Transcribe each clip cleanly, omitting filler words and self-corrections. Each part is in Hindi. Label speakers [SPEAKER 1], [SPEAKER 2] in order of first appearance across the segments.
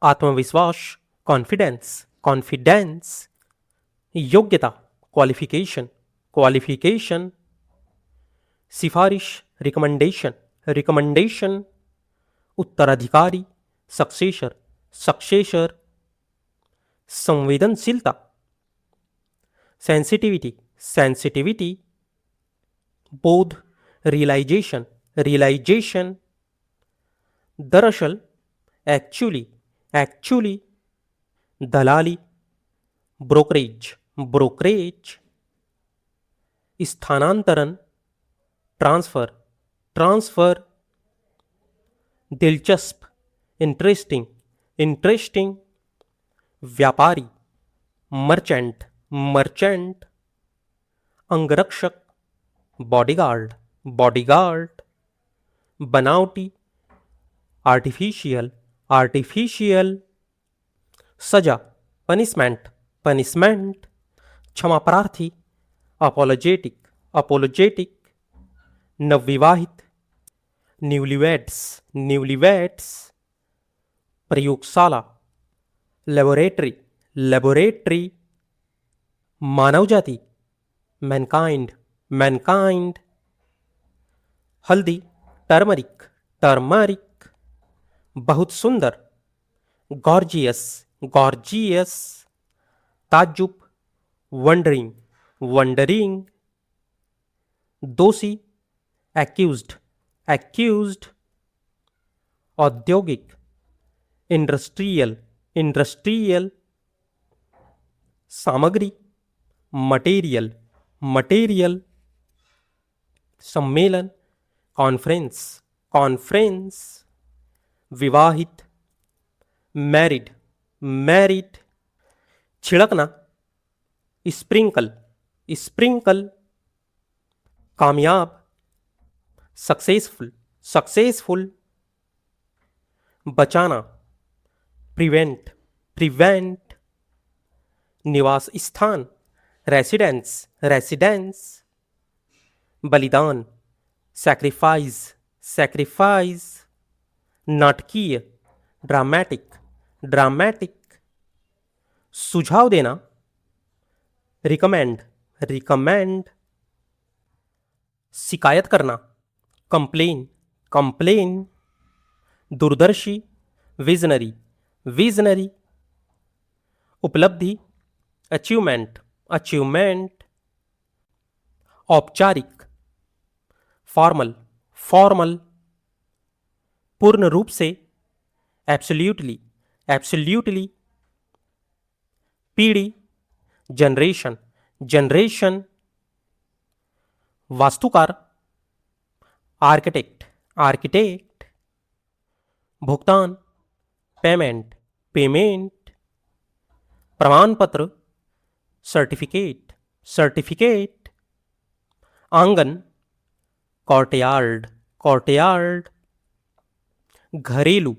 [SPEAKER 1] आत्मविश्वास, कॉन्फिडेंस, कॉन्फिडेंस, योग्यता, क्वालिफिकेशन, क्वालिफिकेशन, सिफारिश, रिकमेंडेशन, रिकमेंडेशन, उत्तराधिकारी, सक्सेसर, सक्सेसर, संवेदनशीलता, सेंसिटिविटी, सेंसिटिविटी, बोध, रियलाइजेशन, रियलाइजेशन, दरअसल, एक्चुअली, एक्चुअली, दलाली, ब्रोकरेज, ब्रोकरेज, स्थानांतरण, ट्रांसफर, ट्रांसफर, दिलचस्प, इंटरेस्टिंग, इंटरेस्टिंग, व्यापारी, मर्चेंट, मर्चेंट, अंगरक्षक, बॉडीगार्ड, बॉडीगार्ड, बनावटी, आर्टिफिशियल, आर्टिफिशियल, सजा, पनिशमेंट, पनिशमेंट, क्षमा प्रार्थी, अपोलोजेटिक, अपोलोजेटिक, नवविवाहित, न्यूलीवेड्स, न्यूलीवेड्स, प्रयोगशाला, लेबोरेटरी, लेबोरेटरी, मानव जाति, मैनकाइंड, मैनकाइंड, हल्दी, टर्मरिक, टर्मरिक, बहुत सुंदर, गॉर्जियस, गॉर्जियस, ताज्जुब, वंडरिंग, वंडरिंग, दोषी, एक्यूज्ड, एक्यूज्ड, औद्योगिक, इंडस्ट्रियल, इंडस्ट्रियल, सामग्री, मटेरियल, मटेरियल, सम्मेलन, कॉन्फ्रेंस, कॉन्फ्रेंस, विवाहित, मैरिड, मैरिड, छिड़कना, स्प्रिंकल, स्प्रिंकल, कामयाब, सक्सेसफुल, सक्सेसफुल, बचाना, प्रिवेंट, प्रिवेंट, निवास स्थान, रेसिडेंस, रेसिडेंस, बलिदान, सैक्रिफाइस, सैक्रिफाइस, नाटकीय, ड्रामेटिक, ड्रामेटिक, सुझाव देना, रिकमेंड, रिकमेंड, शिकायत करना, कंप्लेन, कंप्लेन, दूरदर्शी, विजनरी, विजनरी, उपलब्धि, अचीवमेंट, अचीवमेंट, औपचारिक, फॉर्मल, फॉर्मल, पूर्ण रूप से, एब्सोल्यूटली, एब्सोल्यूटली, पीढ़ी, जनरेशन, जनरेशन, वास्तुकार, आर्किटेक्ट, आर्किटेक्ट, भुगतान, पेमेंट, पेमेंट, प्रमाण पत्र, सर्टिफिकेट, सर्टिफिकेट, आंगन, कोर्टयार्ड, कोर्टयार्ड, घरेलू,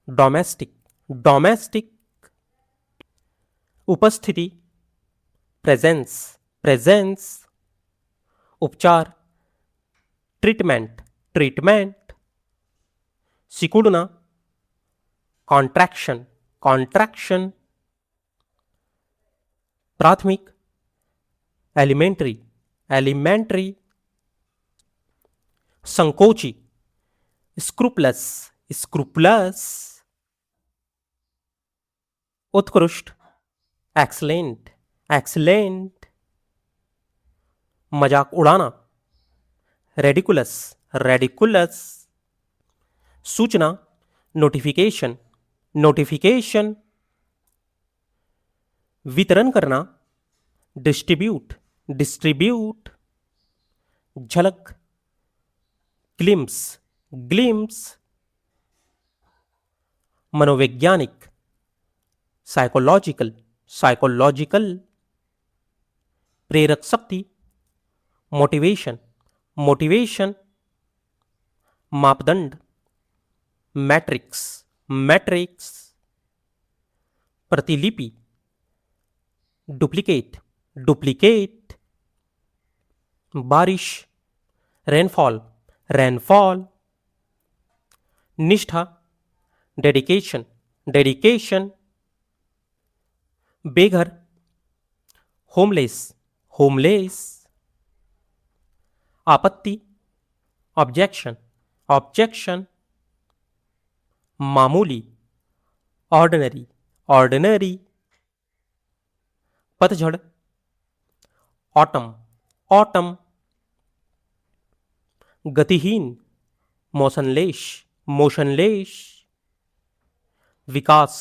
[SPEAKER 1] डोमेस्टिक, डोमेस्टिक, उपस्थिति, प्रेजेंस, प्रेजेंस, उपचार, ट्रीटमेंट, ट्रीटमेंट, सिकुड़ना, कॉन्ट्रैक्शन, कॉन्ट्रैक्शन, प्राथमिक, एलिमेंट्री, एलिमेंट्री, संकोची, स्क्रूपलस, स्क्रूपलस, उत्कृष्ट, एक्सलेंट, एक्सलेंट, मजाक उड़ाना, रेडिकुलस, रेडिकुलस, सूचना, नोटिफिकेशन, नोटिफिकेशन, वितरण करना, डिस्ट्रीब्यूट, डिस्ट्रीब्यूट, झलक, ग्लिम्स, ग्लिम्स, मनोवैज्ञानिक, साइकोलॉजिकल, साइकोलॉजिकल, प्रेरक शक्ति, मोटिवेशन, मोटिवेशन, मापदंड, मैट्रिक्स, मैट्रिक्स, प्रतिलिपि, डुप्लीकेट, डुप्लीकेट, बारिश, रेनफॉल, रेनफॉल, निष्ठा, डेडिकेशन, डेडिकेशन, बेघर, होमलेस, होमलेस, आपत्ति, ऑब्जेक्शन, ऑब्जेक्शन, मामूली, ऑर्डिनरी, ऑर्डिनरी, पतझड़, ऑटम, ऑटम, गतिहीन, मोशनलेस, मोशनलेस, विकास,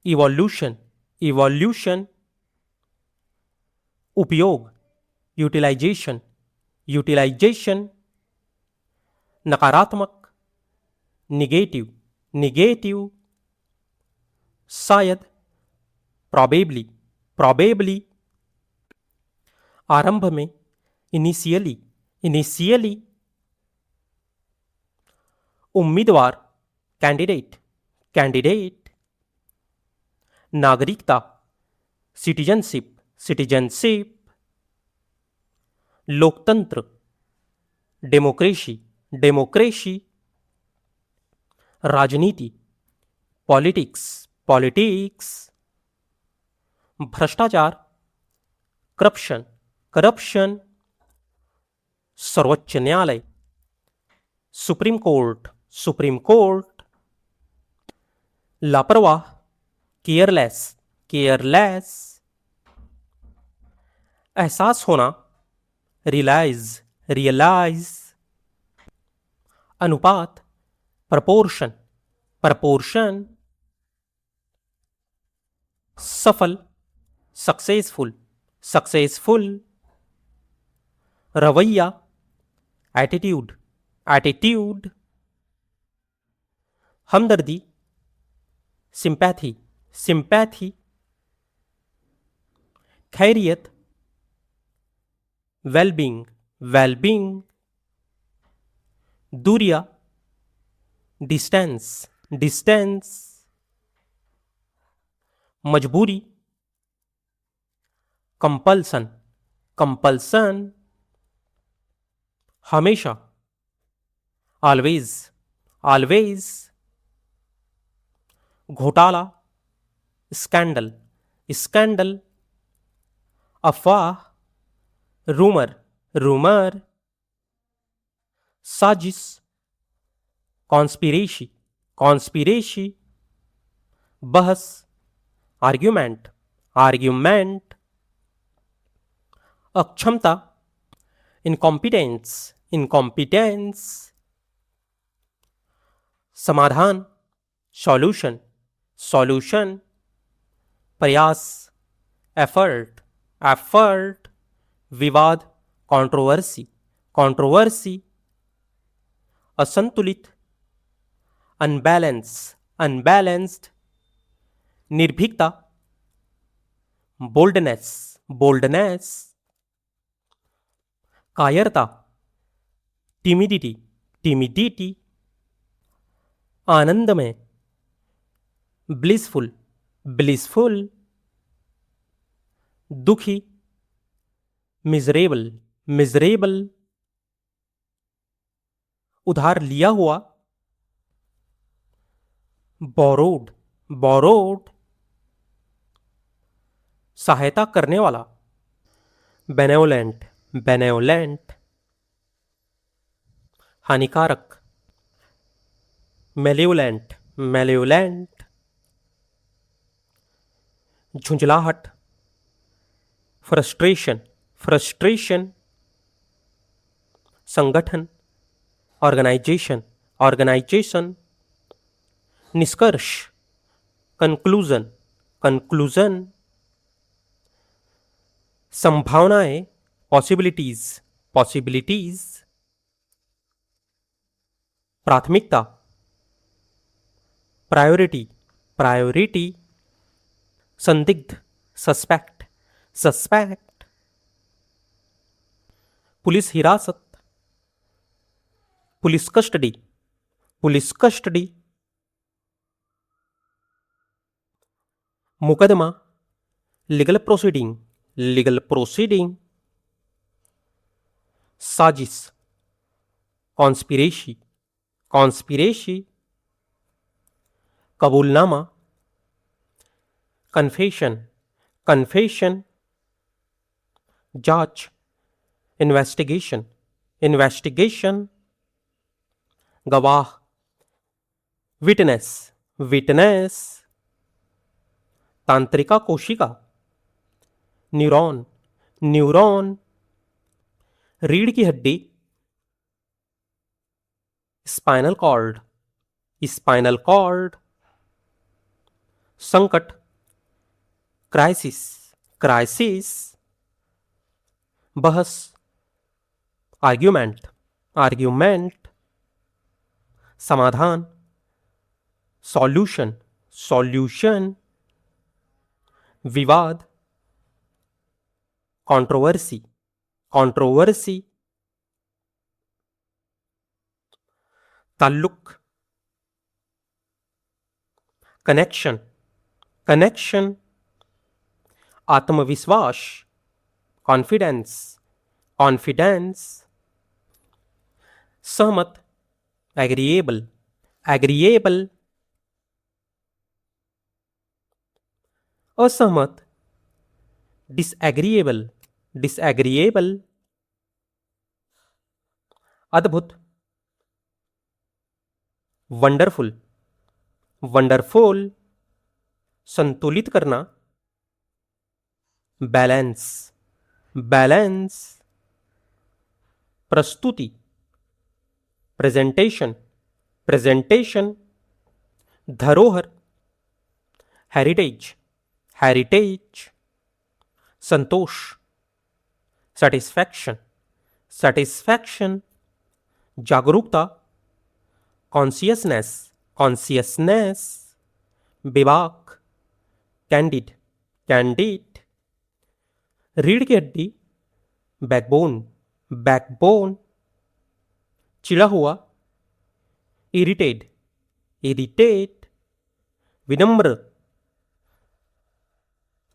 [SPEAKER 1] इवोल्यूशन, इवोल्यूशन, उपयोग, यूटिलाइजेशन, यूटिलाइजेशन, नकारात्मक, निगेटिव, निगेटिव, शायद, प्रॉबेबली, प्रॉबेबली, आरंभ में, इनिशियली, इनिशियली, उम्मीदवार, कैंडिडेट, कैंडिडेट, नागरिकता, सिटीजनशिप, सिटीजनशिप, लोकतंत्र, डेमोक्रेसी, डेमोक्रेसी, राजनीति, पॉलिटिक्स, पॉलिटिक्स, भ्रष्टाचार, करप्शन, करप्शन, सर्वोच्च न्यायालय, सुप्रीम कोर्ट, सुप्रीम कोर्ट, लापरवाह, केयरलेस, केयरलेस, एहसास होना, रियलाइज, रियलाइज, अनुपात, प्रपोर्शन, प्रपोर्शन, सफल, सक्सेसफुल, सक्सेसफुल, रवैया, एटीट्यूड, एटीट्यूड, हमदर्दी, सिंपैथी, सिंपैथी, खैरियत, वेलबींग, वेलबींग, दूरिया, डिस्टेंस, डिस्टेंस, मजबूरी, कंपल्सन, कंपल्सन, हमेशा, ऑलवेज, ऑलवेज, घोटाला, स्कैंडल, स्कैंडल, अफवाह, रूमर, रूमर, साजिश, कॉन्स्पिरेसी, कॉन्स्पिरेसी, बहस, आर्ग्यूमेंट, आर्ग्यूमेंट, अक्षमता, इनकॉम्पिटेंस, इनकॉम्पिटेंस, समाधान, सॉल्यूशन, सॉल्यूशन, प्रयास, एफर्ट, एफर्ट, विवाद, कंट्रोवर्सी, कंट्रोवर्सी, असंतुलित, अनबैलेंस, अनबैलेंस्ड, निर्भीकता, बोल्डनेस, बोल्डनेस, कायरता, टिमिडिटी, टिमिडिटी, आनंदमय, ब्लिसफुल, ब्लिसफुल, दुखी, मिजरेबल, मिजरेबल, उधार लिया हुआ, बोरोड, बोरोड, सहायता करने वाला, बेनेवोलेंट, बेनेवोलेंट, हानिकारक, मेलेवोलेंट, मेलेवोलेंट, झुंझलाहट, फ्रस्ट्रेशन, फ्रस्ट्रेशन, संगठन, ऑर्गेनाइजेशन, ऑर्गेनाइजेशन, निष्कर्ष, कंक्लूजन, कंक्लूजन, संभावनाएं, पॉसिबिलिटीज, पॉसिबिलिटीज, प्राथमिकता, प्रायोरिटी, प्रायोरिटी, संदिग्ध, सस्पेक्ट, सस्पेक्ट, पुलिस हिरासत, पुलिस कस्टडी, पुलिस कस्टडी, मुकदमा, लीगल प्रोसीडिंग, लीगल प्रोसीडिंग, साजिश, कॉन्स्पिरेसी, कॉन्स्पिरेसी, कबूलनामा, कन्फेशन, कन्फेशन, जांच, इन्वेस्टिगेशन, इन्वेस्टिगेशन, गवाह, विटनेस, विटनेस, तांत्रिका कोशिका, न्यूरॉन, न्यूरॉन, रीढ़ की हड्डी, स्पाइनल कॉर्ड, स्पाइनल कॉर्ड, संकट, क्राइसिस, क्राइसिस, बहस, आर्ग्यूमेंट, आर्ग्यूमेंट, समाधान, सॉल्यूशन, सॉल्यूशन, विवाद, कंट्रोवर्सी, कंट्रोवर्सी, ताल्लुक, कनेक्शन, कनेक्शन, आत्मविश्वास, कॉन्फिडेंस, कॉन्फिडेंस, सहमत, एग्रीएबल, एग्रीएबल, असहमत, डिसएग्रीएबल, डिसएग्रीएबल, अद्भुत, वंडरफुल, वंडरफुल, संतुलित करना, बैलेंस, बैलेंस, प्रस्तुति, प्रेजेंटेशन, प्रेजेंटेशन, धरोहर, हेरिटेज, हेरिटेज, संतोष, सेटिस्फैक्शन, सेटिस्फैक्शन, जागरूकता, कॉन्सियसनेस, कॉन्सियसनेस, बेबाक, कैंडिड, कैंडिड, रीढ़ की हड्डी, बैकबोन, बैकबोन, चिढ़ा हुआ, इरिटेड, इरिटेट, विनम्र,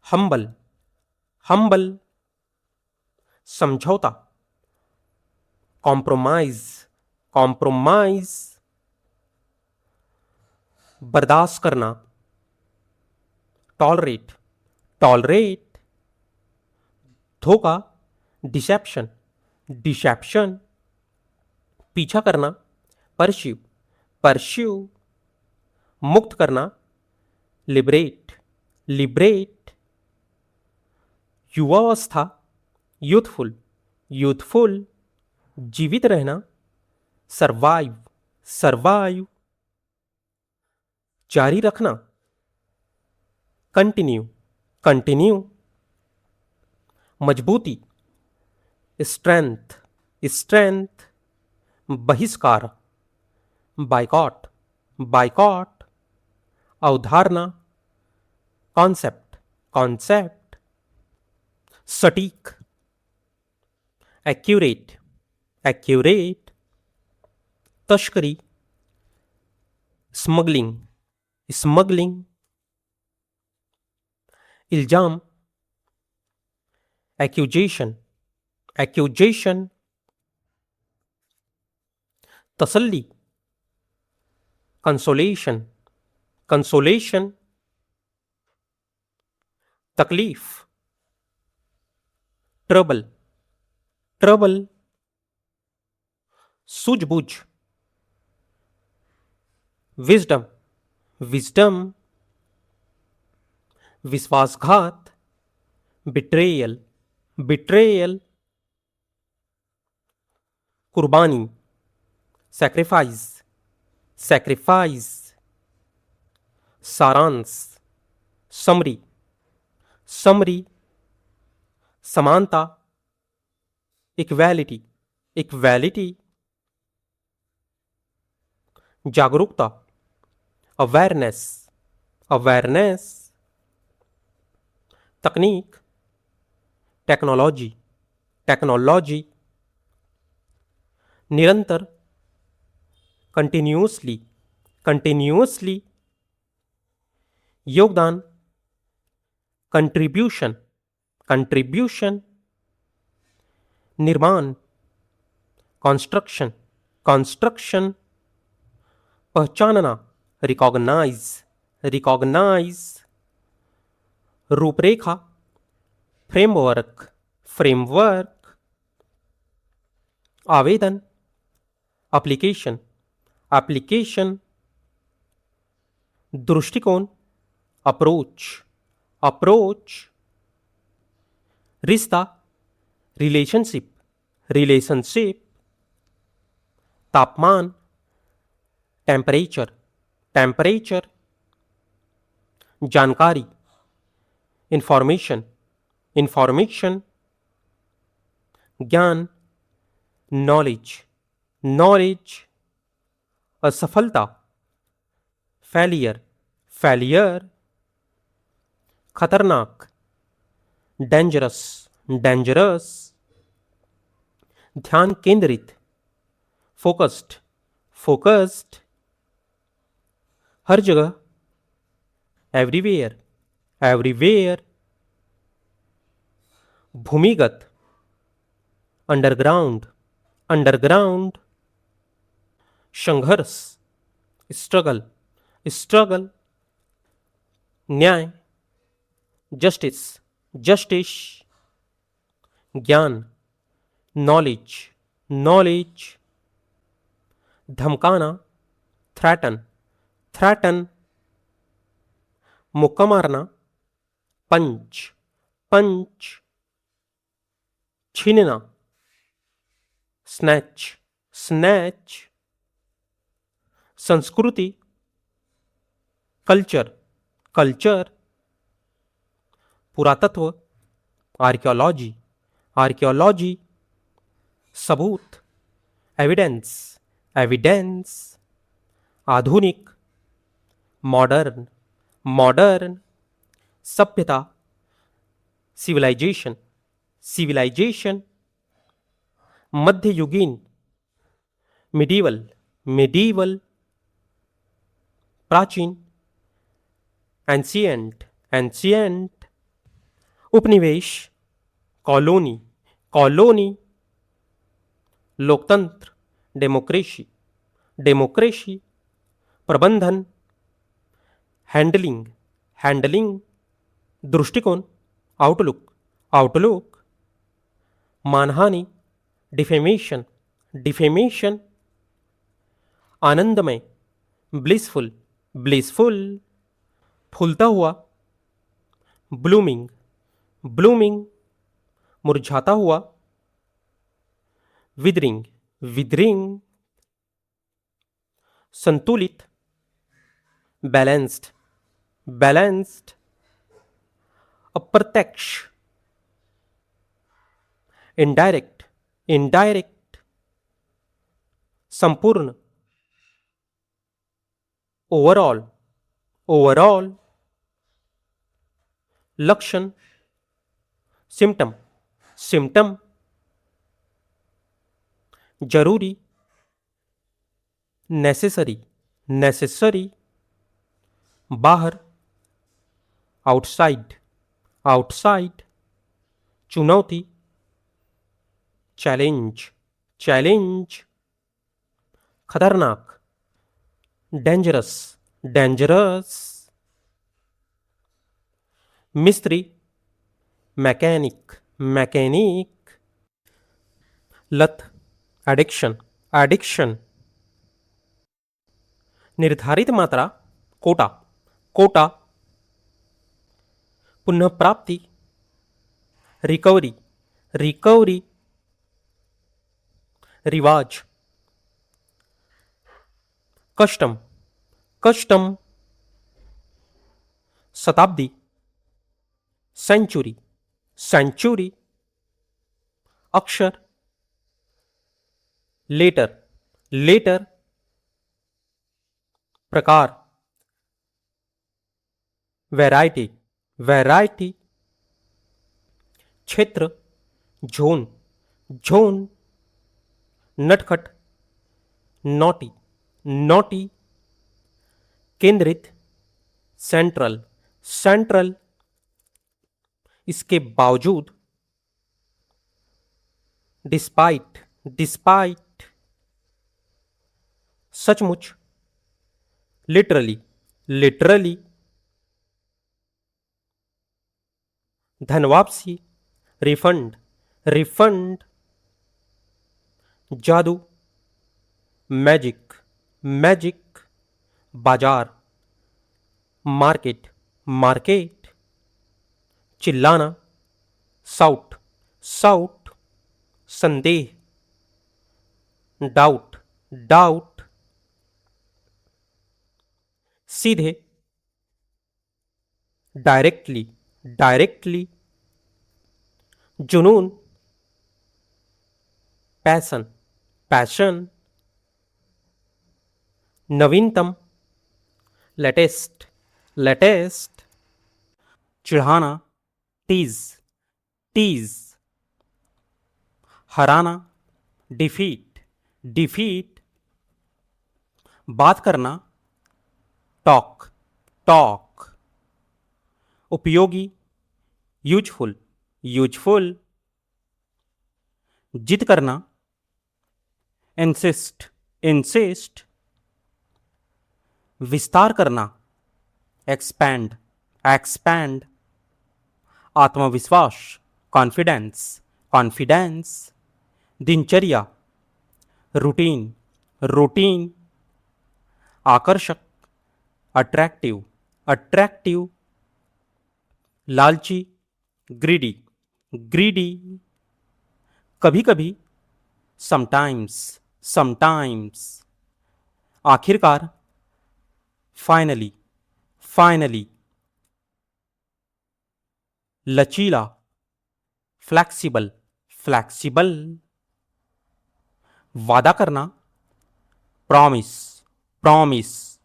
[SPEAKER 1] हम्बल, हम्बल, समझौता, कॉम्प्रोमाइज, कॉम्प्रोमाइज, बर्दाश्त करना, टॉलरेट, टॉलरेट, धोखा, डिसेप्शन, डिसेप्शन, पीछा करना, परस्यू, परस्यू, मुक्त करना, लिबरेट, लिबरेट, युवावस्था, यूथफुल, यूथफुल, जीवित रहना, सर्वाइव, सर्वाइव, जारी रखना, कंटिन्यू, कंटिन्यू, मजबूती, स्ट्रेंथ, स्ट्रेंथ, बहिष्कार, बाइकॉट, बाइकॉट, अवधारणा, कॉन्सेप्ट, कॉन्सेप्ट, सटीक, एक्यूरेट, एक्यूरेट, तस्करी, स्मगलिंग, स्मगलिंग, इल्जाम, एक्यूजेशन, एक्यूजेशन, तसल्ली, कंसोलेशन, कंसोलेशन, तकलीफ, ट्रबल, ट्रबल, सूझबूझ, विजडम, विजडम, विश्वासघात, बिट्रेयल, बिट्रेयल, कुर्बानी, सैक्रिफाइस, सैक्रिफाइस, सारांश, समरी, समरी, समानता, इक्वालिटी, इक्वालिटी, जागरूकता, अवेयरनेस, अवेयरनेस, तकनीक, टेक्नोलॉजी, टेक्नोलॉजी, निरंतर, कंटिन्यूअसली, कंटिन्यूअसली, योगदान, कंट्रीब्यूशन, कंट्रीब्यूशन, निर्माण, कंस्ट्रक्शन, कंस्ट्रक्शन, पहचानना, रिकॉग्नाइज, रिकॉग्नाइज, रूपरेखा, फ्रेमवर्क, फ्रेमवर्क, आवेदन, एप्लीकेशन, एप्लीकेशन, दृष्टिकोण, अप्रोच, अप्रोच, रिश्ता, रिलेशनशिप, रिलेशनशिप, तापमान, टेम्परेचर, टेम्परेचर, जानकारी, इंफॉर्मेशन, इंफॉर्मेशन, ज्ञान, नॉलेज, नॉलेज, असफलता, फेलियर, फेलियर, खतरनाक, डेंजरस, डेंजरस, ध्यान केंद्रित, फोकस्ड, फोकस्ड, हर जगह, एवरीवेयर, एवरीवेयर, भूमिगत, अंडरग्राउंड, अंडरग्राउंड, संघर्ष, स्ट्रगल, स्ट्रगल, न्याय, जस्टिस, जस्टिस, ज्ञान, नॉलेज, नॉलेज, धमकाना, थ्रेटन, थ्रेटन, मुक्का मारना, पंच, पंच, छीनना, स्नैच, स्नैच, संस्कृति, कल्चर, कल्चर, पुरातत्व, आर्कियोलॉजी, आर्कियोलॉजी, सबूत, एविडेंस, एविडेंस, आधुनिक, मॉडर्न, मॉडर्न, सभ्यता, सिविलाइजेशन, सिविलाइजेशन, मध्ययुगीन, मिडीवल, मिडीवल, प्राचीन, एंशियंट, एंशियंट, उपनिवेश, कॉलोनी, कॉलोनी, लोकतंत्र, डेमोक्रेसी, डेमोक्रेसी, प्रबंधन, हैंडलिंग, हैंडलिंग, दृष्टिकोण, आउटलुक, आउटलुक, मानहानि, डिफेमेशन, डिफेमेशन, आनंदमय, ब्लिसफुल, ब्लिसफुल, फूलता हुआ, ब्लूमिंग, ब्लूमिंग, मुरझाता हुआ, विदरिंग, विदरिंग, संतुलित, बैलेंस्ड, बैलेंस्ड, अप्रत्यक्ष, इनडायरेक्ट, इनडायरेक्ट, संपूर्ण, ओवरऑल, ओवरऑल, लक्षण, सिम्टम, सिम्टम, जरूरी, नेसेसरी, नेसेसरी, बाहर, आउटसाइड, आउटसाइड, चुनौती, चैलेंज, चैलेंज, खतरनाक, डेंजरस, डेंजरस, मिस्त्री, मैकेनिक, मैकेनिक, लत, एडिक्शन, एडिक्शन, निर्धारित मात्रा, कोटा, कोटा, पुनः प्राप्ति, रिकवरी, रिकवरी, रिवाज, कस्टम, कस्टम, शताब्दी, सेंचुरी, सेंचुरी, अक्षर, लेटर, लेटर, प्रकार, वैरायटी, वैरायटी, क्षेत्र, जोन, जोन, नटखट, नोटी, नोटी, केंद्रित, सेंट्रल, सेंट्रल, इसके बावजूद, डिस्पाइट, डिस्पाइट, सचमुच, लिटरली, लिटरली, धन वापसी, रिफंड, रिफंड। जादू, मैजिक, मैजिक। बाजार, मार्केट, मार्केट। चिल्लाना, साउट, साउट। संदेह, डाउट, डाउट। सीधे, डायरेक्टली, डायरेक्टली। जुनून, पैशन, पैशन। नवीनतम, लेटेस्ट, लेटेस्ट। चिढ़ाना, टीज, टीज। हराना, डिफीट, डिफीट। बात करना, टॉक, टॉक। उपयोगी, यूजफुल, यूजफुल। जिद करना, इंसिस्ट, इंसिस्ट। विस्तार करना, एक्सपैंड, एक्सपैंड। आत्मविश्वास, कॉन्फिडेंस, कॉन्फिडेंस। दिनचर्या, रूटीन, रूटीन। आकर्षक, अट्रैक्टिव, अट्रैक्टिव। लालची, ग्रीडी, ग्रीडी। कभी कभी, समटाइम्स, समटाइम्स। आखिरकार, फाइनली, फाइनली। लचीला, फ्लैक्सिबल, फ्लैक्सिबल। वादा करना, प्रॉमिस, प्रॉमिस।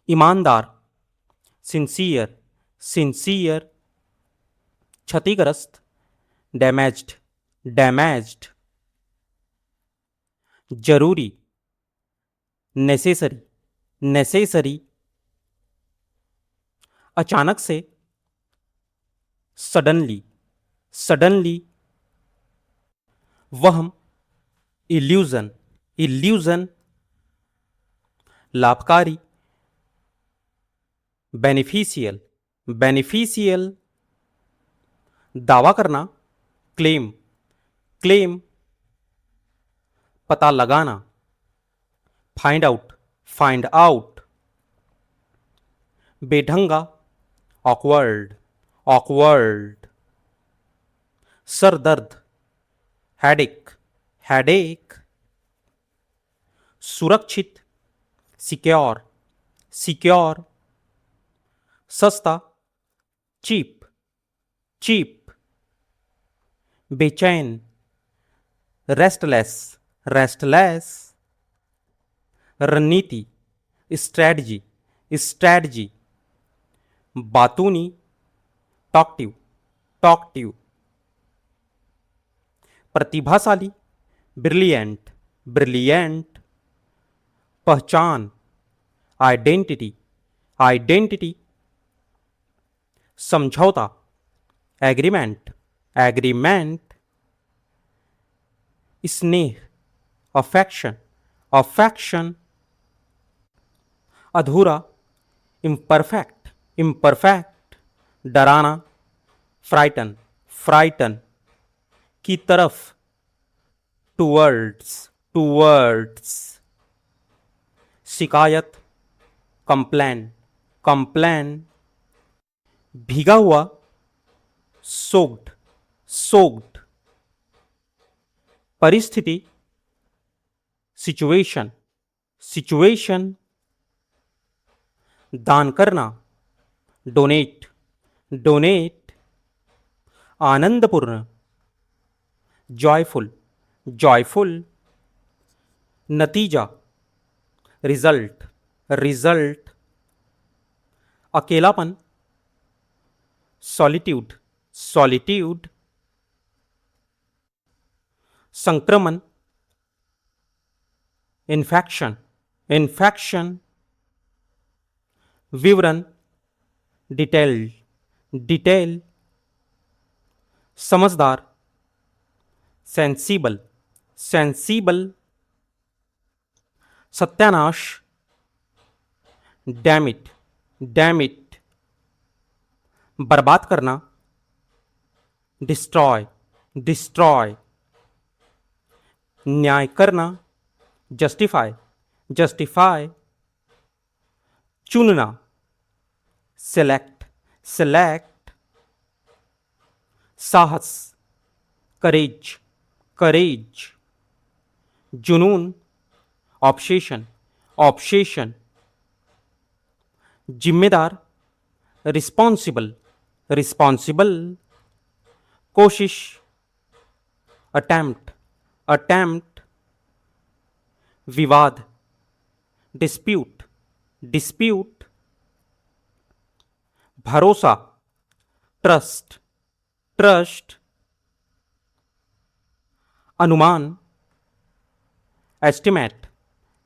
[SPEAKER 1] ईमानदार, सिंसियर, सिंसियर। क्षतिग्रस्त, डैमेज्ड, डैमेज्ड। जरूरी, नेसेसरी, नेसेसरी। अचानक से, सडनली, सडनली। वहम, इल्यूजन, इल्यूजन। लाभकारी, बेनिफिशियल, बेनिफिशियल। दावा करना, क्लेम, क्लेम। पता लगाना, फाइंड आउट, फाइंड आउट। बेढंगा, ऑकवर्ड, ऑकवर्ड। सर दर्द, हेडेक, हेडेक। सुरक्षित, सिक्योर, सिक्योर। सस्ता, चीप, चीप। बेचैन, रेस्टलेस, रेस्टलेस। रणनीति, स्ट्रैटजी, स्ट्रैटजी। बातूनी, टॉकटिव, टॉकटिव। प्रतिभाशाली, ब्रिलियंट, ब्रिलियंट। पहचान, आइडेंटिटी, आइडेंटिटी। समझौता, एग्रीमेंट, एग्रीमेंट। स्नेह, अफेक्शन, अफेक्शन। अधूरा, इम्परफेक्ट, इम्परफेक्ट। डराना, फ्राइटन, फ्राइटन। की तरफ, टूवर्ड्स, टूवर्ड्स। शिकायत, कंप्लेन, कंप्लेन। भीगा हुआ, सोक्ड, सोक्ड। परिस्थिति, सिचुएशन, सिचुएशन। दान करना, डोनेट, डोनेट। आनंदपूर्ण, जॉयफुल, जॉयफुल। नतीजा, रिजल्ट, रिजल्ट। अकेलापन, सॉलिट्यूड, सॉलिट्यूड। संक्रमण, इन्फेक्शन, इन्फेक्शन। विवरण, डिटेल, डिटेल। समझदार, सेंसिबल, सेंसिबल। सत्यानाश, डैमिट, डैमिट। बर्बाद करना, डिस्ट्रॉय, डिस्ट्रॉय। न्याय करना, जस्टिफाई, जस्टिफाई। चुनना, सेलेक्ट, सेलेक्ट। साहस, करेज, करेज। जुनून, ऑब्सेशन, ऑब्सेशन। जिम्मेदार, रिस्पॉन्सिबल, रिस्पॉन्सिबल। कोशिश, अटेम्प्ट, अटेम्प्ट। विवाद, डिस्प्यूट, डिस्प्यूट। भरोसा, ट्रस्ट, ट्रस्ट। अनुमान, एस्टिमेट,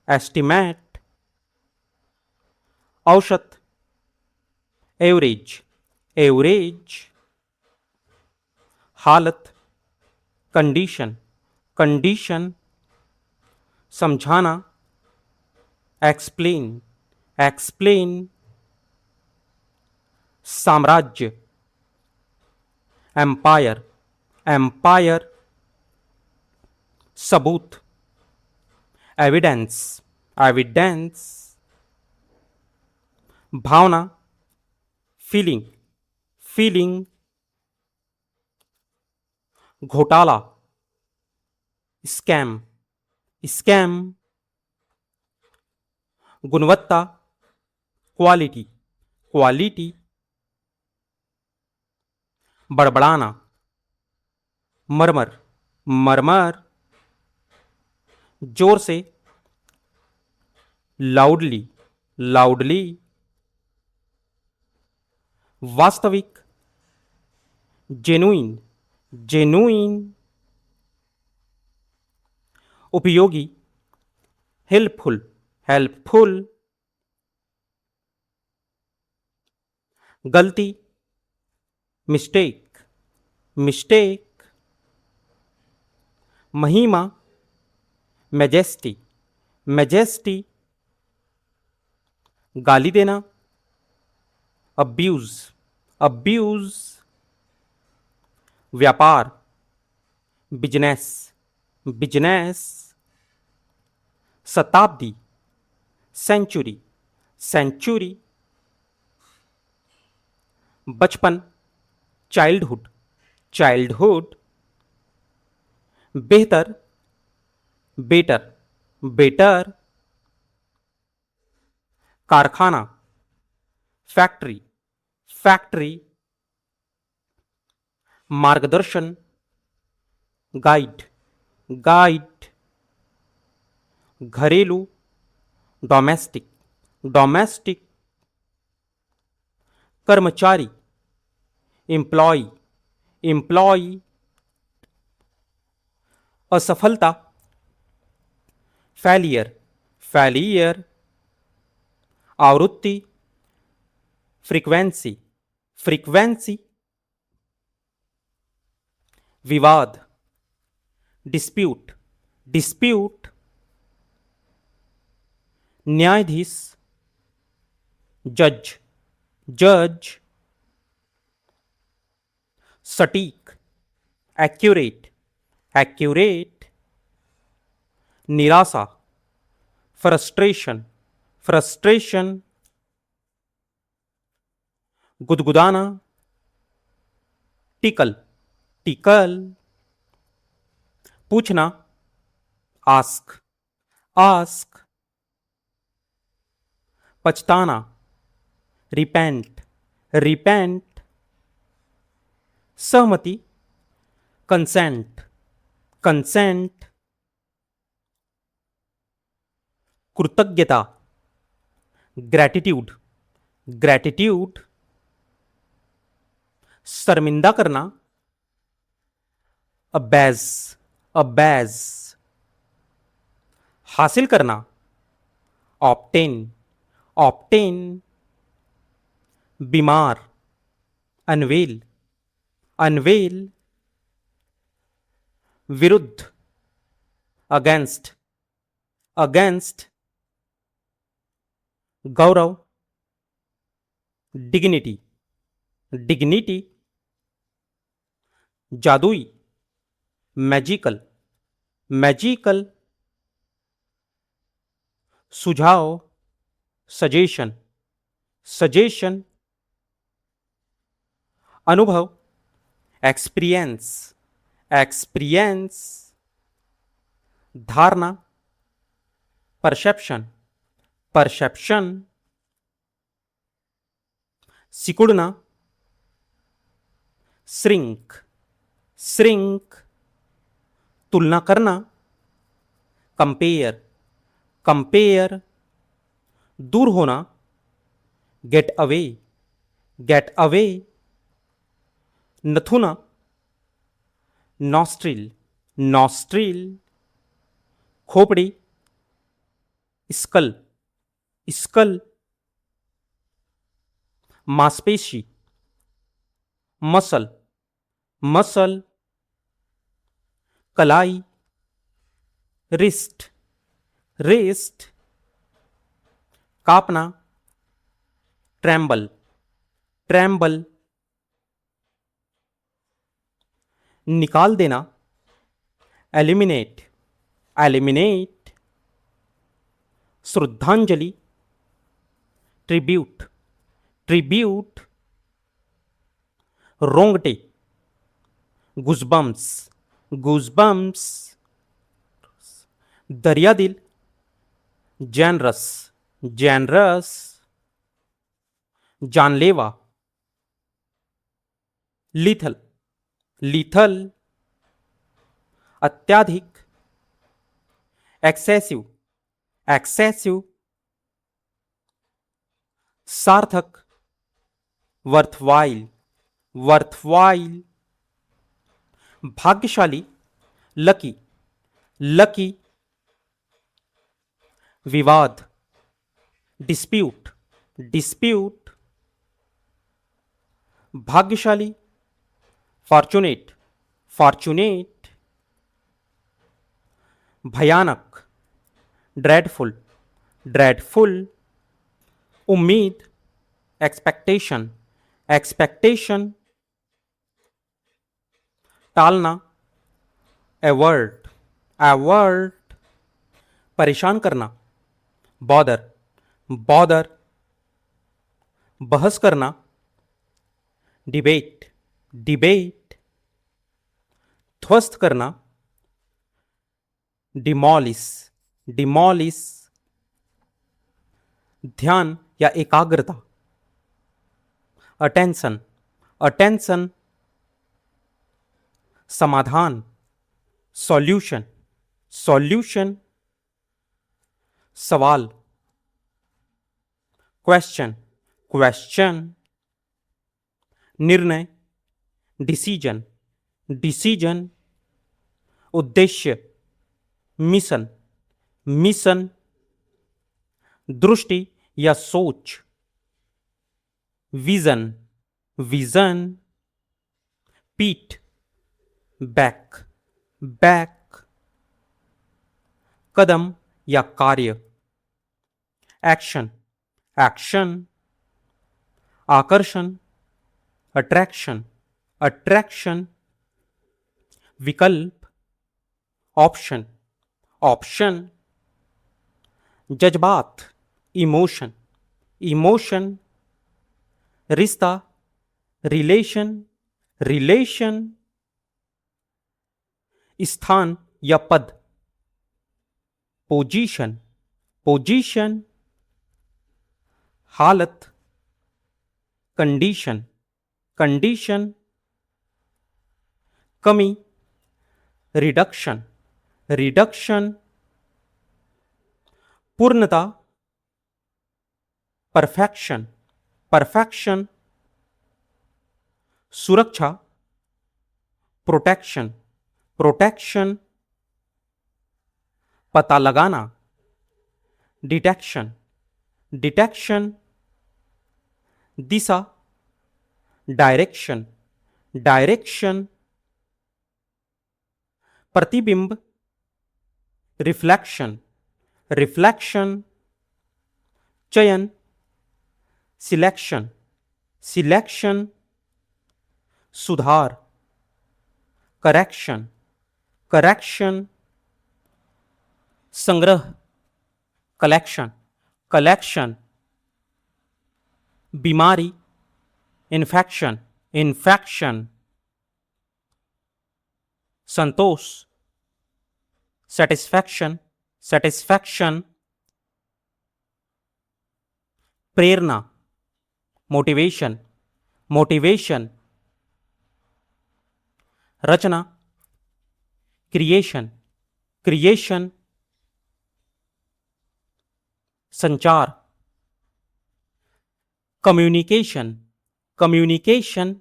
[SPEAKER 1] एस्टिमेट। औसत, एवरेज, एवरेज। हालत, कंडीशन, कंडीशन। समझाना, एक्सप्लेन, एक्सप्लेन। साम्राज्य, एम्पायर, एम्पायर। सबूत, एविडेंस, एविडेंस। भावना, फीलिंग, फीलिंग। घोटाला, स्कैम, स्कैम। गुणवत्ता, क्वालिटी, क्वालिटी। बड़बड़ाना, मरमर, मरमर। जोर से, लाउडली, लाउडली। वास्तविक, जेनुइन, जेनुइन। उपयोगी, हेल्पफुल, हेल्पफुल। गलती, मिस्टेक, मिस्टेक। महिमा, मैजेस्टी, मैजेस्टी। गाली देना, अब्यूज, अब्यूज। व्यापार, बिजनेस, बिजनेस। शताब्दी, सेंचुरी, सेंचुरी। बचपन, चाइल्डहुड, चाइल्डहुड। बेहतर, बेटर, बेटर। कारखाना, फैक्ट्री, फैक्ट्री। मार्गदर्शन, गाइड, गाइड। घरेलू, डोमेस्टिक, डोमेस्टिक। कर्मचारी, एम्प्लॉय, एम्प्लॉय। असफलता, फेलियर, फेलियर। आवृत्ति, फ्रीक्वेंसी, फ्रीक्वेंसी। विवाद, डिस्प्यूट, डिस्प्यूट। न्यायाधीश, जज, जज। सटीक, एक्यूरेट, एक्यूरेट। निराशा, फ्रस्ट्रेशन, फ्रस्ट्रेशन। गुदगुदाना, tackle, tackle. पूछना, आस्क, आस्क। पछताना, रिपेंट, रिपेंट। सहमति, कंसेंट, कंसेंट। कृतज्ञता, ग्रैटिट्यूड, ग्रैटिट्यूड। शर्मिंदा करना, अबैज, अबैज। हासिल करना, ऑप्टेन, ऑप्टेन। बीमार, अनवेल, अनवेल। विरुद्ध, अगेंस्ट, अगेंस्ट। गौरव, डिग्निटी, डिग्निटी, जादुई, मैजिकल, मैजिकल, सुझाव, सजेशन, सजेशन, अनुभव, एक्सपीरियंस, एक्सपीरियंस, धारणा, परसेप्शन, परसेप्शन, सिकुड़ना, श्रिंक, श्रिंक, तुलना करना, कंपेयर, कंपेयर, दूर होना, गेट अवे, गेट अवे, नथुना, नॉस्ट्रिल, नॉस्ट्रिल, खोपड़ी, स्कल, स्कल, मांसपेशी, मसल, मसल, कलाई, रिस्ट, रिस्ट, कांपना, ट्रैम्बल, ट्रैम्बल, निकाल देना, एलिमिनेट, एलिमिनेट, श्रद्धांजलि, ट्रिब्यूट, ट्रिब्यूट, रोंगटे, गुजबम्स, गुजबम्स, दरियादिल, जैनरस, जैनरस, जानलेवा, लीथल, लीथल, अत्याधिक, एक्सेसिव, एक्सेसिव, सार्थक, वर्थवाइल, वर्थवाइल, भाग्यशाली, लकी, लकी, विवाद, डिस्प्यूट, डिस्प्यूट, भाग्यशाली, फॉर्चुनेट, फॉर्चुनेट, भयानक, ड्रेडफुल, ड्रेडफुल, उम्मीद, एक्सपेक्टेशन, एक्सपेक्टेशन, टालना, एवर्ट, एवर्ट, परेशान करना, बॉदर, बॉदर, बहस करना, डिबेट, डिबेट, ध्वस्त करना, डिमोलिस, डिमोलिस, ध्यान या एकाग्रता, अटेंशन, अटेंशन, समाधान, सॉल्यूशन, सॉल्यूशन, सवाल, क्वेश्चन, क्वेश्चन, निर्णय, डिसीजन, डिसीजन, उद्देश्य, मिशन, मिशन, दृष्टि या सोच, विजन, विजन, पीठ, बैक, बैक, कदम या कार्य, एक्शन, एक्शन, आकर्षण, अट्रैक्शन, अट्रैक्शन, विकल्प, ऑप्शन, ऑप्शन, जज्बात, इमोशन, इमोशन, रिश्ता, रिलेशन, रिलेशन, स्थान या पद, पोजीशन, पोजीशन, हालत, कंडीशन, कंडीशन, कमी, रिडक्शन, रिडक्शन, पूर्णता, परफेक्शन, परफेक्शन, सुरक्षा, प्रोटेक्शन, प्रोटेक्शन, पता लगाना, डिटेक्शन, डिटेक्शन, दिशा, डायरेक्शन, डायरेक्शन, प्रतिबिंब, रिफ्लेक्शन, रिफ्लेक्शन, चयन, सिलेक्शन, सिलेक्शन, सुधार, करेक्शन, करेक्शन, संग्रह, कलेक्शन, कलेक्शन, बीमारी, इन्फेक्शन, इन्फेक्शन, संतोष, सेटिस्फैक्शन, सेटिस्फैक्शन, प्रेरणा, मोटिवेशन, मोटिवेशन, रचना, क्रिएशन, क्रिएशन, संचार, कम्युनिकेशन, कम्युनिकेशन,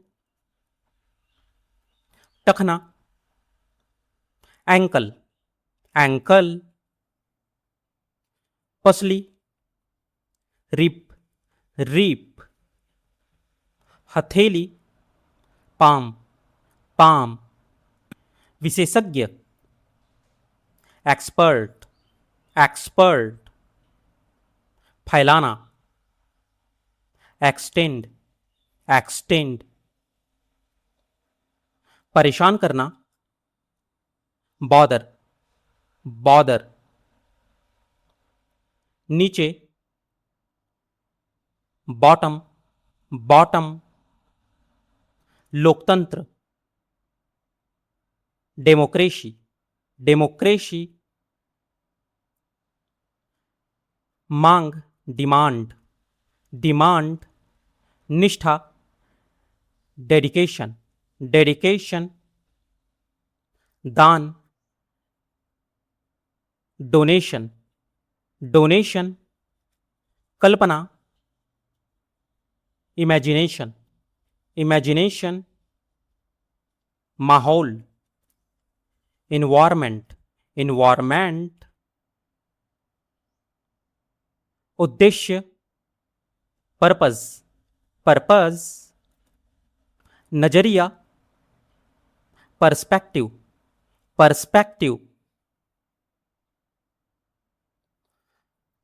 [SPEAKER 1] टखना, एंकल, एंकल, पसली, रिप, रीप, हथेली, पाम, पाम, विशेषज्ञ, एक्सपर्ट, एक्सपर्ट, फैलाना, एक्सटेंड, एक्सटेंड, परेशान करना, बॉदर, बॉदर, नीचे, बॉटम, बॉटम, लोकतंत्र, डेमोक्रेसी, डेमोक्रेसी, मांग, डिमांड, डिमांड, निष्ठा, डेडिकेशन, डेडिकेशन, दान, डोनेशन, डोनेशन, कल्पना, इमेजिनेशन, इमेजिनेशन, माहौल, इन्वायरमेंट, इन्वायरमेंट, उद्देश्य, पर्पज, पर्पज, नजरिया, पर्सपेक्टिव, पर्सपेक्टिव,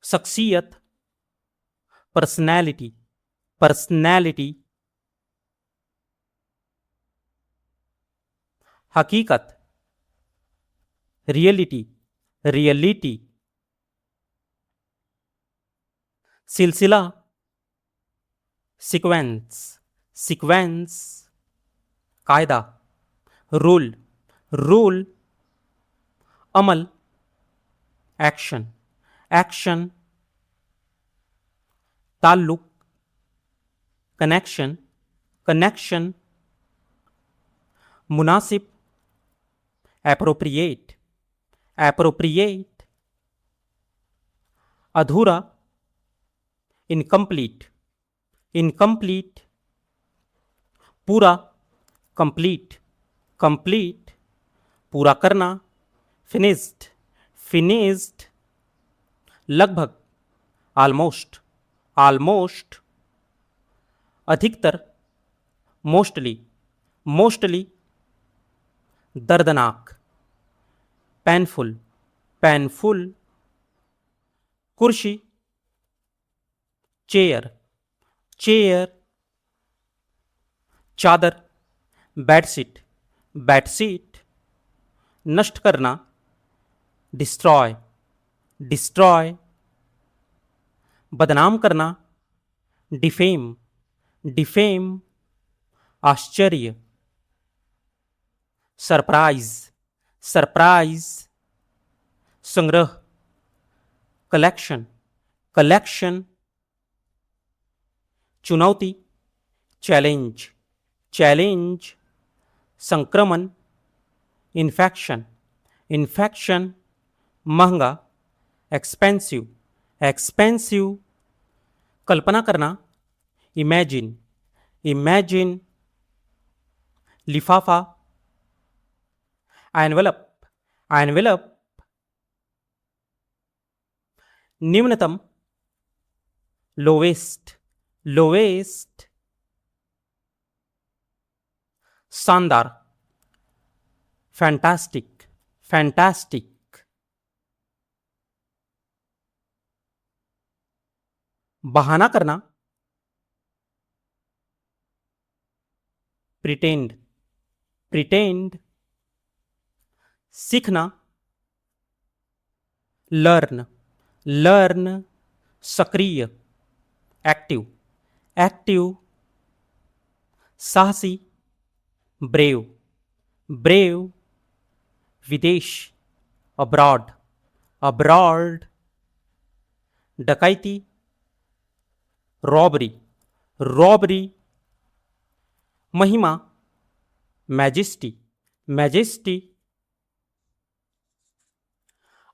[SPEAKER 1] शख्सियत, पर्सनैलिटी, पर्सनैलिटी, हकीकत, रियलिटी, रियलिटी, सिलसिला, सीक्वेंस, सीक्वेंस, कायदा, रूल, रूल, अमल, एक्शन, एक्शन, ताल्लुक, कनेक्शन, कनेक्शन, मुनासिब, एप्रोप्रिएट, एप्रोप्रिएट, अधूरा, इनकम्प्लीट, इनकम्प्लीट, पूरा, कंप्लीट, कंप्लीट, पूरा करना, फिनिश्ड, फिनिश्ड, लगभग, ऑलमोस्ट, ऑलमोस्ट, अधिकतर, मोस्टली, मोस्टली, दर्दनाक, पेनफुल, पेनफुल, कुर्सी, चेयर, चेयर, चादर, बेडशीट, बेडशीट, नष्ट करना, डिस्ट्रॉय, डिस्ट्रॉय, बदनाम करना, डिफेम, डिफेम, आश्चर्य, सरप्राइज, सरप्राइज, संग्रह, कलेक्शन, कलेक्शन, चुनौती, चैलेंज, चैलेंज, संक्रमण, इन्फेक्शन, इन्फेक्शन, महंगा, एक्सपेंसिव, एक्सपेंसिव, कल्पना करना, इमेजिन, इमेजिन, लिफाफा, एनवेलप, एनवेलप, निम्नतम, लोवेस्ट, लोवेस्ट, शानदार, फैंटास्टिक, फैंटास्टिक, बहाना करना, प्रिटेंड, प्रिटेंड, सीखना, लर्न, लर्न, सक्रिय, एक्टिव, एक्टिव, साहसी, ब्रेव, ब्रेव, विदेश, अब्रॉड, अब्रॉड, डकैती, रॉबरी, रॉबरी, महिमा, मैजेस्टी, मैजेस्टी,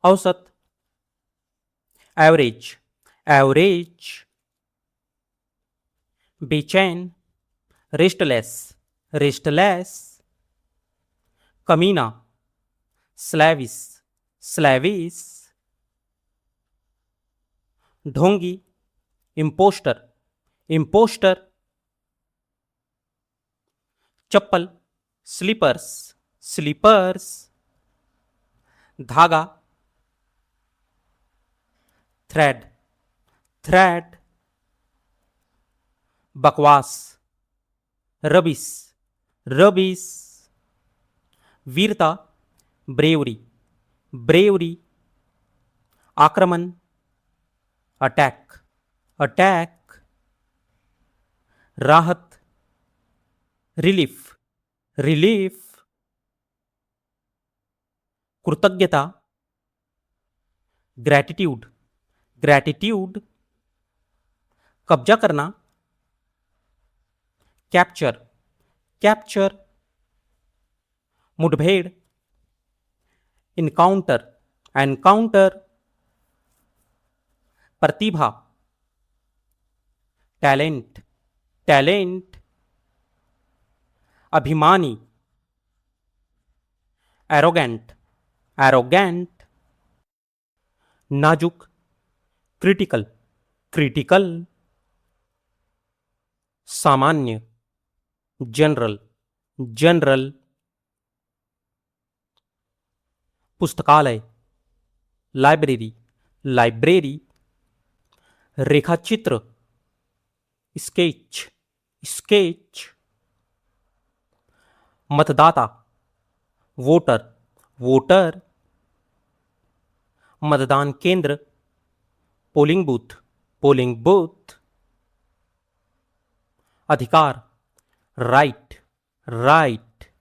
[SPEAKER 1] औसत, एवरेज, एवरेज, बेचैन, रेस्टलेस, रेस्टलेस, कमीना, स्लैविस, स्लैविस, ढोंगी, इम्पोस्टर, इम्पोस्टर, चप्पल, स्लीपर्स, स्लीपर्स, धागा, थ्रेड, थ्रेड, बकवास, रबिस, रबिस, वीरता, ब्रेवरी, ब्रेवरी, आक्रमण, अटैक, अटैक, राहत, रिलीफ, रिलीफ, कृतज्ञता, ग्रैटिट्यूड, ग्रैटिट्यूड, कब्जा करना, कैप्चर, कैप्चर, मुठभेड़, इनकाउंटर, एनकाउंटर, प्रतिभा, टैलेंट, टैलेंट, अभिमानी, एरोगेंट, एरोगेंट, नाजुक, क्रिटिकल, क्रिटिकल, सामान्य, जनरल, जनरल, पुस्तकालय, लाइब्रेरी, लाइब्रेरी, रेखाचित्र, स्केच, स्केच, मतदाता, वोटर, वोटर, मतदान केंद्र, पोलिंग बूथ, पोलिंग बूथ, अधिकार, राइट, राइट,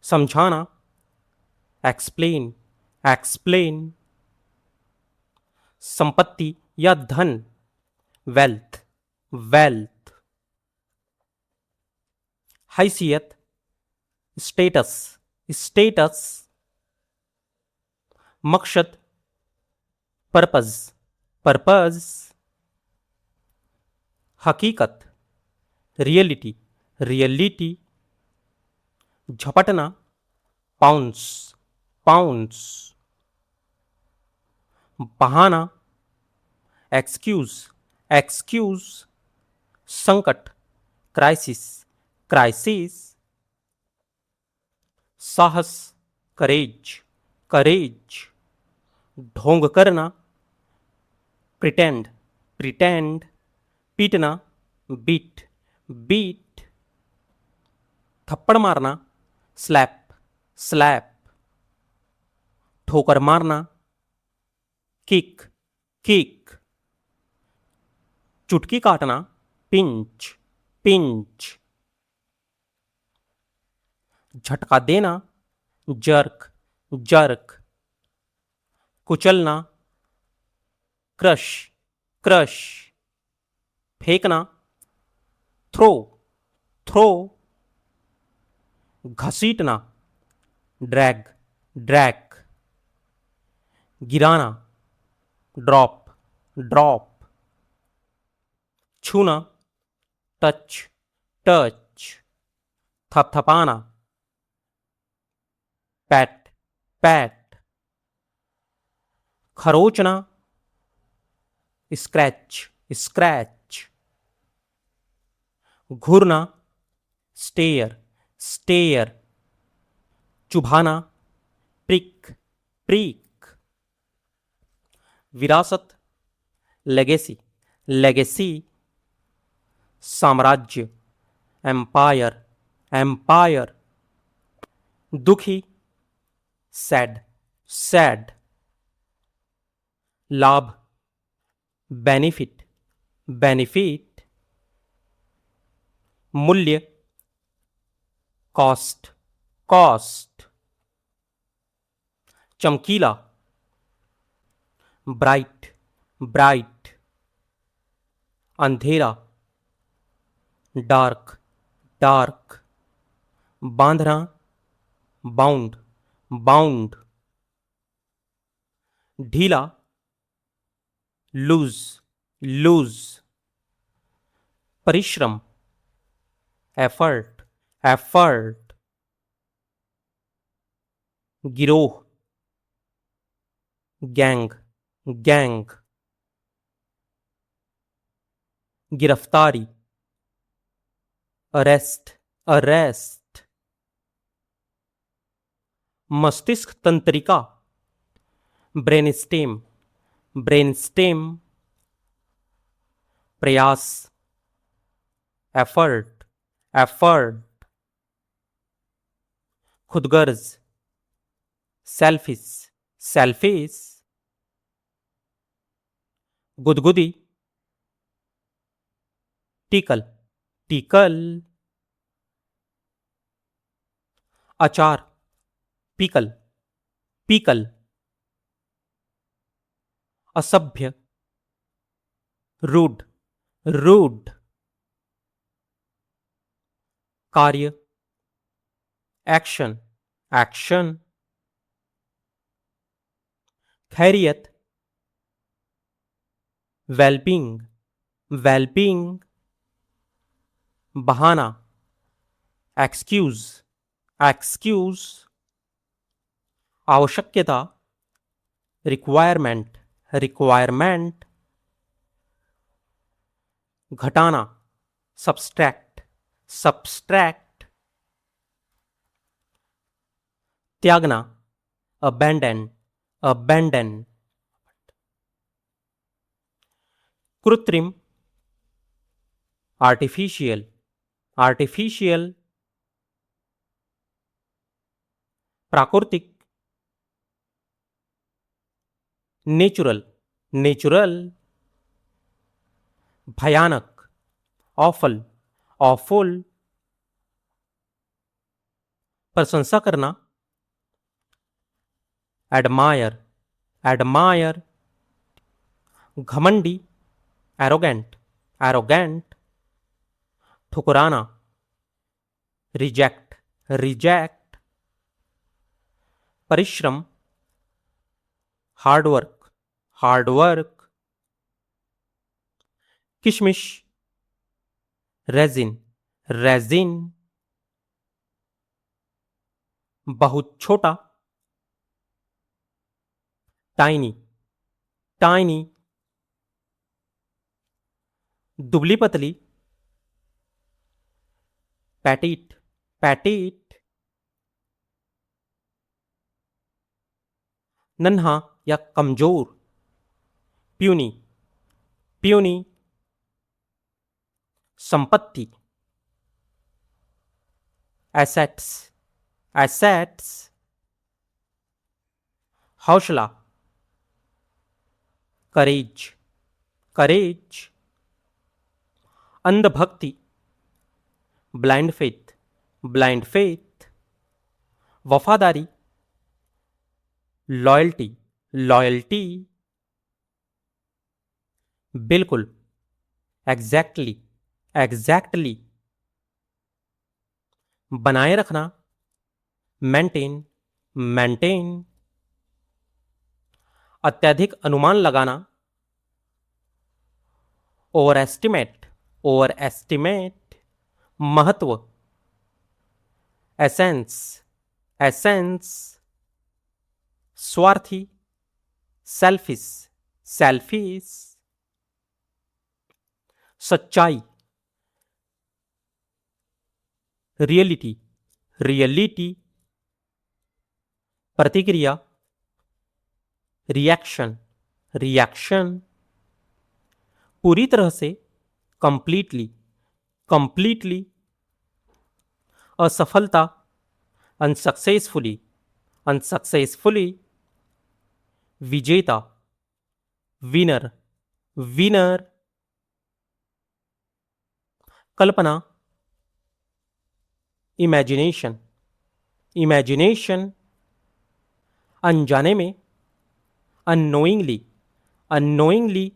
[SPEAKER 1] समझाना, एक्सप्लेन, एक्सप्लेन, संपत्ति या धन, वेल्थ, वेल्थ, हैसियत, स्टेटस, स्टेटस, मकसद, पर्पज, पर्पज, हकीकत, रियलिटी, रियलिटी, झपटना, पाउंस, पाउंस, बहाना, एक्सक्यूज, एक्सक्यूज, संकट, क्राइसिस, क्राइसिस, साहस, करेज, करेज, ढोंग करना, प्रिटेंड, प्रिटेंड, पीटना, बीट, बीट, थप्पड़ मारना, स्लैप, स्लैप, ठोकर मारना, किक, किक, चुटकी काटना, पिंच, पिंच, झटका देना, जर्क, जर्क, कुचलना, क्रश, क्रश, फेंकना, थ्रो, थ्रो, घसीटना, ड्रैग, ड्रैग, गिराना, ड्रॉप, ड्रॉप, छूना, टच, टच, थपथपाना, पैट, पैट, खरोचना, स्क्रैच, स्क्रैच, घूरना, स्टेयर, स्टेयर, चुभाना, प्रिक, प्रीक, विरासत, लेगेसी, लेगेसी, साम्राज्य, एम्पायर, एम्पायर। दुखी, सैड, सैड। लाभ, बेनिफिट, बेनिफिट। मूल्य, कॉस्ट, कॉस्ट। चमकीला, ब्राइट, ब्राइट। अंधेरा, डार्क, डार्क। बांधना, बाउंड, बाउंड। ढीला, लूज, लूज। परिश्रम, एफर्ट, एफर्ट। गिरोह, गैंग, गैंग। गिरफ्तारी, अरेस्ट, अरेस्ट। मस्तिष्क तंत्रिका, ब्रेनस्टेम, ब्रेनस्टेम। प्रयास, एफर्ट, एफर्ट। खुदगर्ज, सेल्फिश, सेल्फिश। गुदगुदी, टिकल, टिकल। अचार, पिकल, पिकल। असभ्य, रूड, रूड। कार्य, एक्शन, एक्शन। खैरियत, वेलबींग, वेलबींग। बहाना, एक्सक्यूज, एक्सक्यूज। आवश्यकता, रिक्वायरमेंट, रिक्वायरमेंट। घटाना, सब्सट्रैक्ट, सब्सट्रैक्ट। त्यागना, अबैंडन, अबैंडन। कृत्रिम, आर्टिफिशियल, आर्टिफिशियल। प्राकृतिक, नेचुरल, नेचुरल। भयानक, ऑफल, ऑफुल। प्रशंसा करना, एडमायर, एडमायर। घमंडी, एरोगेंट, एरोगेंट। ठुकराना, रिजेक्ट, रिजेक्ट। परिश्रम, हार्डवर्क, हार्डवर्क। किशमिश, रेजिन, रेजिन। बहुत छोटा, टाइनी, टाइनी। दुबली पतली, पैटीट, पैटीट। नन्हा या कमजोर, प्यूनी, प्यूनी। संपत्ति, एसेट्स, एसेट्स। हौसला, करेज, करेज। अंधभक्ति, ब्लाइंड फेथ, ब्लाइंड फेथ। वफादारी, लॉयल्टी, लॉयल्टी। बिल्कुल, एग्जैक्टली, एग्जैक्टली। बनाए रखना, मेंटेन, मेंटेन। अत्यधिक अनुमान लगाना, ओवर एस्टिमेट, ओवर एस्टिमेट। महत्व, एसेंस, एसेंस। स्वार्थी, सेल्फिश, सेल्फिश। सच्चाई, रियलिटी, रियलिटी। प्रतिक्रिया, रिएक्शन, रिएक्शन। पूरी तरह से, कंप्लीटली, कंप्लीटली। असफलता, अनसक्सेसफुली, अनसक्सेसफुली, विजेता, विनर, विनर, कल्पना, इमेजिनेशन, इमेजिनेशन, अनजाने में, अननोइंगली, अननोइंगली,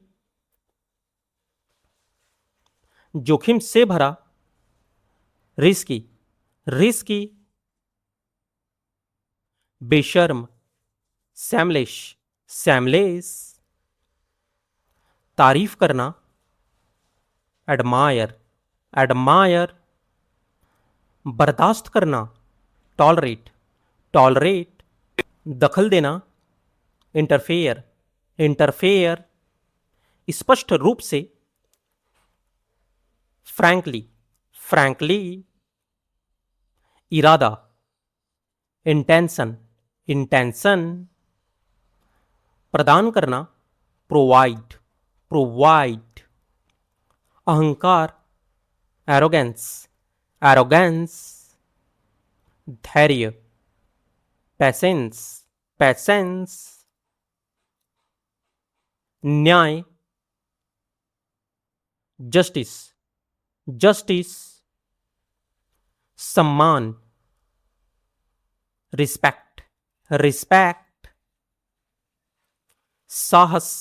[SPEAKER 1] जोखिम से भरा, रिस्की, रिस्की, बेशर्म, सैमलेश, सैमलेस, तारीफ करना, एडमायर, एडमायर, बर्दाश्त करना, टॉलरेट, टॉलरेट, दखल देना, इंटरफेयर, इंटरफेयर, स्पष्ट रूप से, फ्रैंकली, फ्रैंकली, इरादा, इंटेंशन, इंटेंशन, प्रदान करना, प्रोवाइड, प्रोवाइड, अहंकार, एरोगेंस, एरोगेंस, धैर्य, पैसेंस, पैसेंस, न्याय, जस्टिस, जस्टिस, सम्मान, रिस्पेक्ट, रिस्पेक्ट, साहस,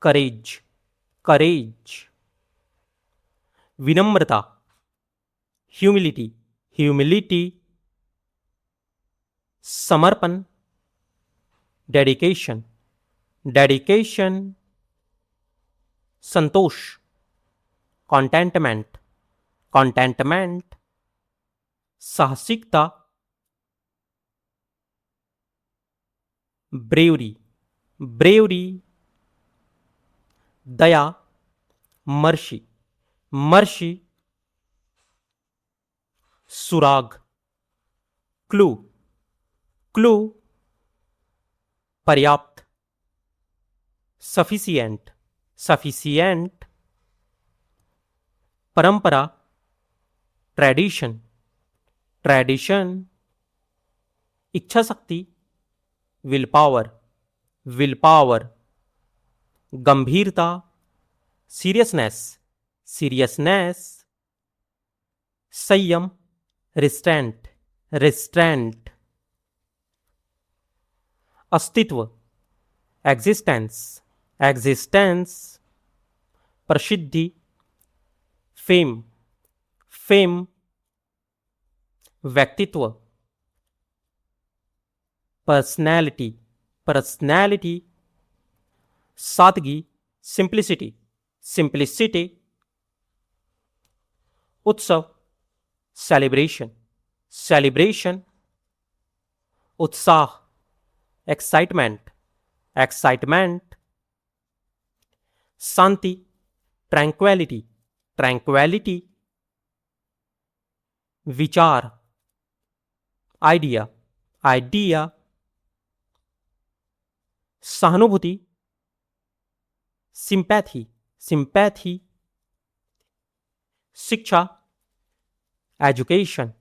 [SPEAKER 1] करेज, करेज, विनम्रता, ह्यूमिलिटी, ह्यूमिलिटी, समर्पण, डेडिकेशन, डेडिकेशन, संतोष, कॉन्टेंटमेंट, कॉन्टेंटमेंट, साहसिकता, ब्रेवरी, ब्रेवरी, दया, मर्शी, मर्शी, सुराग, क्लू, क्लू, पर्याप्त, सफिशिएंट, सफिशिएंट, परंपरा, ट्रेडिशन, ट्रेडिशन, इच्छा शक्ति, विल पावर, विल पावर, गंभीरता, सीरियसनेस, सीरियसनेस, संयम, रिस्ट्रेंट, रिस्ट्रेंट, अस्तित्व, एग्जिस्टेंस, एग्जिस्टेंस, प्रसिद्धि, फेम, फेम, व्यक्तित्व, पर्सनैलिटी, पर्सनैलिटी, सादगी, सिंप्लिसिटी, सिंप्लिसिटी, उत्सव, सेलिब्रेशन, सेलिब्रेशन, उत्साह, एक्साइटमेंट, एक्साइटमेंट, शांति, ट्रैंक्वैलिटी, ट्रैंक्वैलिटी, विचार, आइडिया, आइडिया, सहानुभूति, सिंपैथी, सिंपैथी, शिक्षा, एजुकेशन,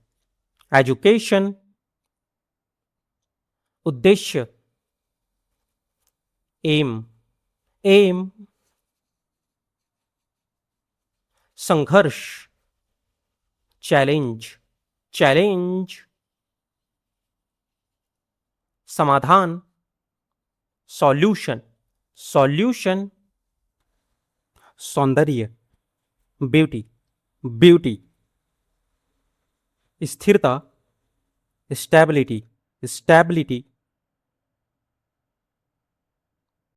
[SPEAKER 1] एजुकेशन, उद्देश्य, एम, एम, संघर्ष, चैलेंज, चैलेंज, समाधान, सॉल्यूशन, सॉल्यूशन, सौंदर्य, ब्यूटी, ब्यूटी, स्थिरता, स्टेबिलिटी, स्टेबिलिटी,